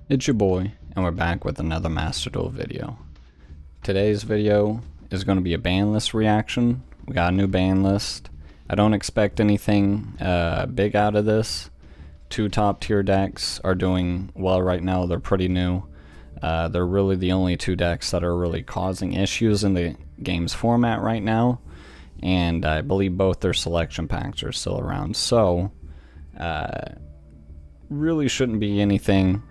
It's your boy, and we're back with another Master Duel video. Today's video is going to be a Banlist reaction. We got a new Banlist. I don't expect anything big out of this. Two top tier decks are doing well right now. They're pretty new. They're really the only two decks that are really causing issues in the game's format right now. And I believe both their selection packs are still around. So, really shouldn't be anything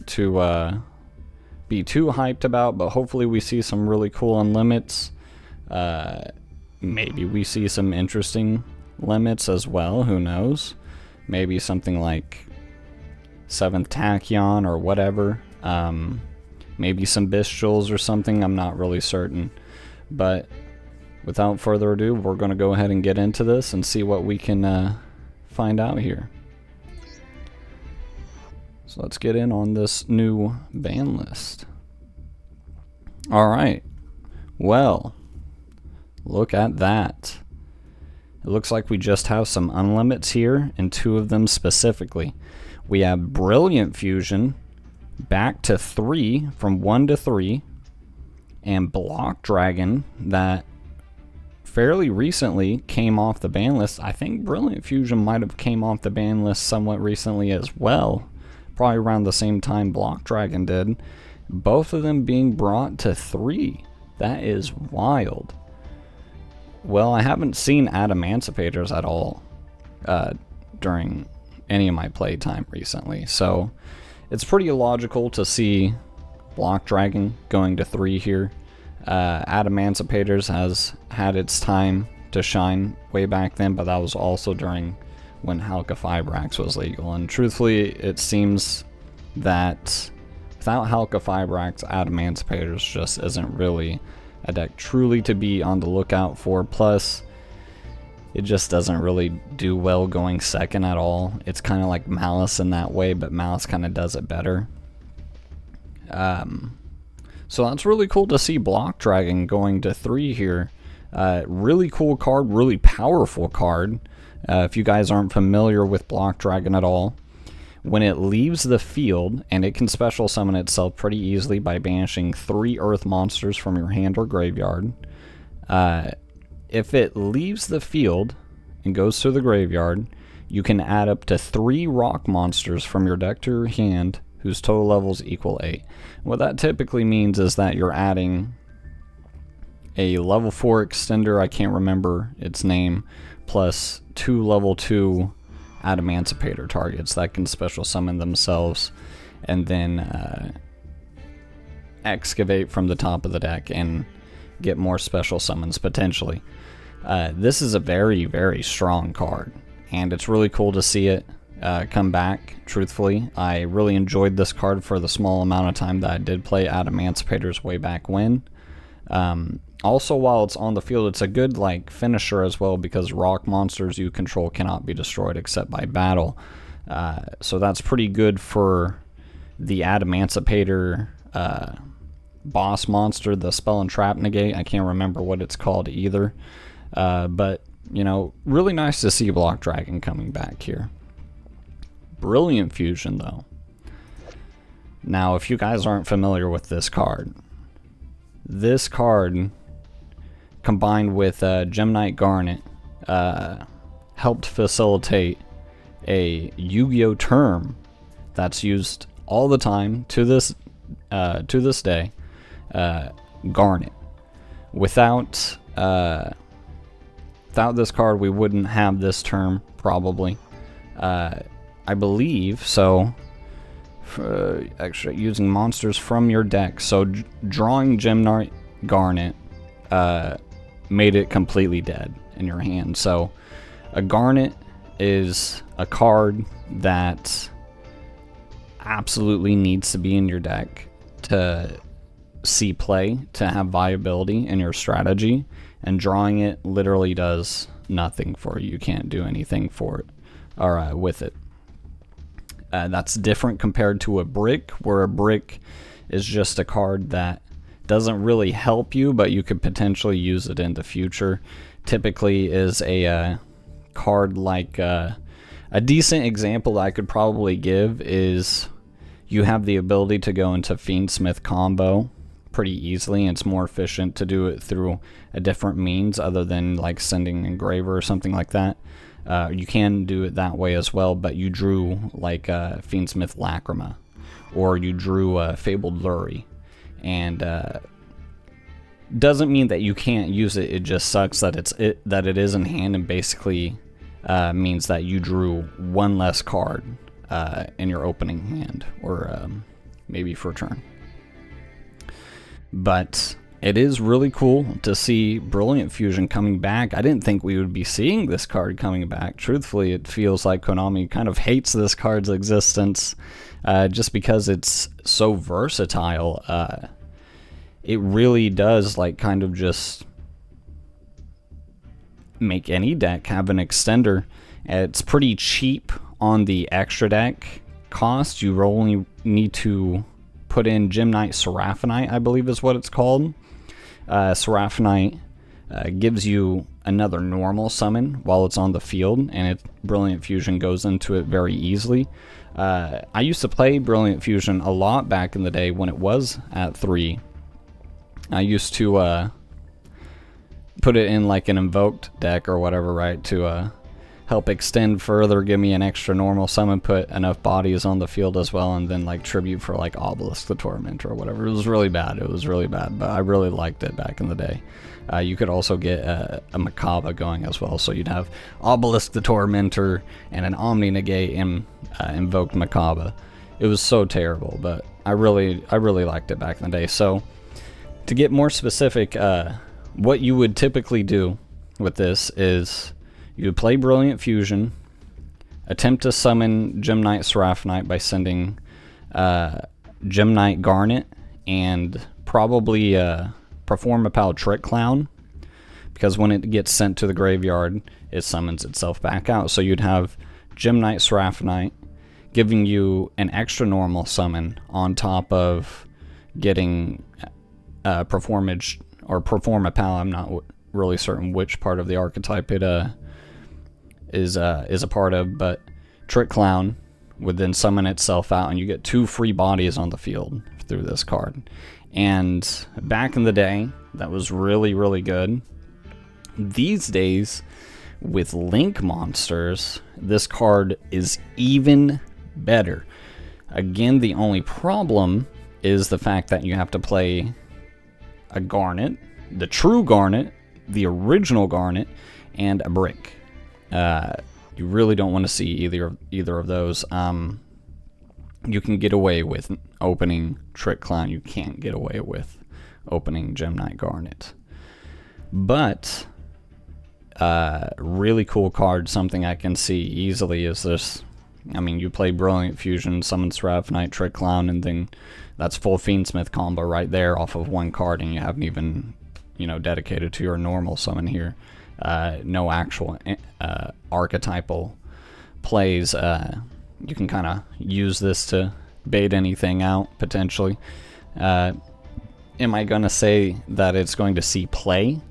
to be too hyped about, but hopefully we see some really cool unlimits. Maybe we see some interesting limits as well, who knows. Maybe something like 7th Tachyon or whatever. Maybe some Bestials or something, I'm not really certain. But without further ado, we're going to go ahead and get into this and see what we can find out here. So let's get in on this new ban list. Alright, well, look at that. It looks like we just have some unlimits here, and two of them specifically. We have Brilliant Fusion, back to 3, from 1 to 3, and Block Dragon, that fairly recently came off the ban list. I think Brilliant Fusion might have came off the ban list somewhat recently as well. Probably around the same time Block Dragon did. Both of them being brought to 3. That is wild. Well, I haven't seen Adamanticators at all during any of my playtime recently, so it's pretty illogical to see Block Dragon going to 3 here. Adamanticators has had its time to shine way back then, but that was also during when Halqifibrax was legal, and truthfully it seems that without Halqifibrax, Adamanticators just isn't really a deck truly to be on the lookout for. Plus, it just doesn't really do well going second at all. It's kind of like Malice in that way, but Malice kind of does it better. So that's really cool to see Block Dragon going to 3 here. Really cool card, really powerful card. If you guys aren't familiar with Block Dragon at all, when it leaves the field, and it can special summon itself pretty easily by banishing 3 earth monsters from your hand or graveyard. If it leaves the field and goes to the graveyard, you can add up to 3 rock monsters from your deck to your hand whose total levels equal 8. What that typically means is that you're adding a level 4 extender, I can't remember its name, plus 2 level 2 Adamanticator targets that can special summon themselves, and then excavate from the top of the deck and get more special summons potentially. This is a very, very strong card, and it's really cool to see it come back. Truthfully, I really enjoyed this card for the small amount of time that I did play Adamanticators way back when. Also, while it's on the field, it's a good like finisher as well, because rock monsters you control cannot be destroyed except by battle. So that's pretty good for the Adamanticator boss monster, the Spell and Trap Negate. I can't remember what it's called either. But, you know, really nice to see Block Dragon coming back here. Brilliant Fusion, though. Now, if you guys aren't familiar with this card combined with Gemnite Garnet helped facilitate a Yu-Gi-Oh term that's used all the time to this day. Garnet. Without this card, we wouldn't have this term probably. I believe so. Actually, using monsters from your deck. So drawing Gemnite Garnet made it completely dead in your hand. So a Garnet is a card that absolutely needs to be in your deck to see play, to have viability in your strategy, and drawing it literally does nothing for you. You can't do anything for it or with it. That's different compared to a brick, where a brick is just a card that doesn't really help you, but you could potentially use it in the future. Typically is a card like a decent example that I could probably give is you have the ability to go into Fiendsmith combo pretty easily, and it's more efficient to do it through a different means other than like sending Engraver or something like that. You can do it that way as well, but you drew like Fiendsmith Lacrima, or you drew Fabled Lurie, and doesn't mean that you can't use it. It just sucks that it is in hand, and basically means that you drew one less card in your opening hand, or maybe for turn. But it is really cool to see Brilliant Fusion coming back. I didn't think we would be seeing this card coming back. Truthfully, it feels like Konami kind of hates this card's existence just because it's so versatile. It really does like kind of just make any deck have an extender. It's pretty cheap on the extra deck cost. You only need to put in Gem Knight Seraphonite, I believe is what it's called. Seraphonite gives you another normal summon while it's on the field, and Brilliant Fusion goes into it very easily. I used to play Brilliant Fusion a lot back in the day when it was at 3. I used to put it in like an invoked deck or whatever, right, to help extend further, give me an extra normal summon, put enough bodies on the field as well, and then like tribute for like Obelisk the Tormentor or whatever. It was really bad. It was really bad, but I really liked it back in the day. You could also get a Makaba going as well, so you'd have Obelisk the Tormentor and an Omni Negate and invoked Makaba. It was so terrible, but I really liked it back in the day. So to get more specific, what you would typically do with this is you would play Brilliant Fusion, attempt to summon Gem Knight Seraphonite by sending Gem Knight Garnet, and probably Perform a Pal Trick Clown, because when it gets sent to the graveyard, it summons itself back out. So you'd have Gem Knight Seraphonite giving you an extra normal summon on top of getting Performage or Perform a Pal. I'm not really certain which part of the archetype it is a part of, but Trick Clown would then summon itself out, and you get 2 free bodies on the field through this card. And back in the day, that was really, really good. These days, with Link monsters, this card is even better. Again, the only problem is the fact that you have to play a Garnet, the true Garnet, the original Garnet, and a Brick. You really don't want to see either of those. You can get away with opening Trick Clown. You can't get away with opening Gem Knight Garnet. But really cool card, something I can see easily is this. I mean, you play Brilliant Fusion, summon Seraphonite, Trick Clown, and then that's full Fiendsmith combo right there off of one card, and you haven't even, dedicated to your normal summon here. No actual archetypal plays. You can kind of use this to bait anything out, potentially. Am I going to say that it's going to see play?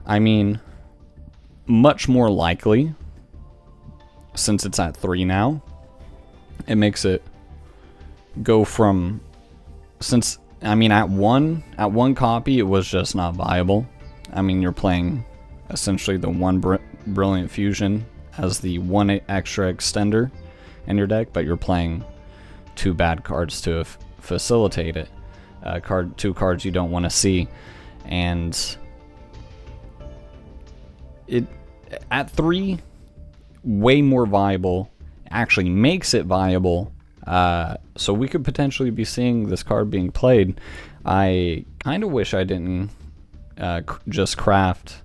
I mean, much more likely, since it's at 3 now. It makes it go from, at one copy, it was just not viable. I mean, you're playing essentially the one Brilliant Fusion as the one extra extender in your deck, but you're playing 2 bad cards to facilitate it. 2 cards you don't want to see, and it at 3, way more viable. Actually makes it viable. So we could potentially be seeing this card being played. I kind of wish I didn't just craft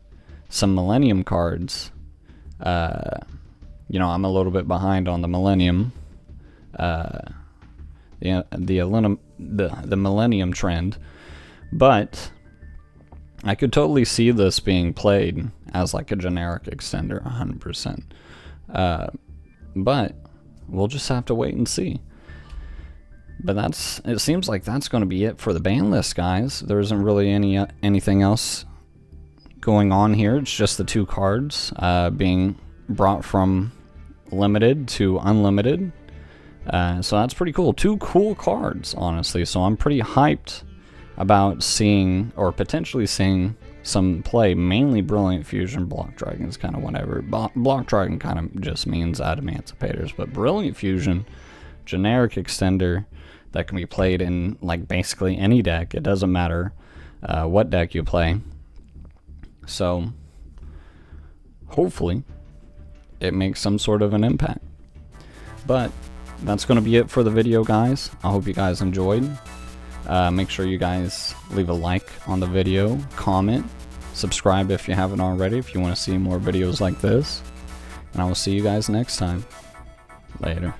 some Millennium cards. I'm a little bit behind on the Millennium, the Millennium trend, but I could totally see this being played as like a generic extender, 100%. But we'll just have to wait and see. But it seems like that's going to be it for the ban list, guys. There isn't really anything else going on here. It's just the 2 cards being brought from limited to unlimited. So that's pretty cool. 2 cool cards, honestly. So I'm pretty hyped about seeing, or potentially seeing, some play. Mainly Brilliant Fusion. Block Dragon's kind of whatever. Block Dragon kind of just means Adamantipator's, but Brilliant Fusion, generic extender that can be played in like basically any deck. It doesn't matter what deck you play. So hopefully it makes some sort of an impact. But that's going to be it for the video, guys. I hope you guys enjoyed. Make sure you guys leave a like on the video, comment, subscribe if you haven't already, if you want to see more videos like this. And I will see you guys next time. Later.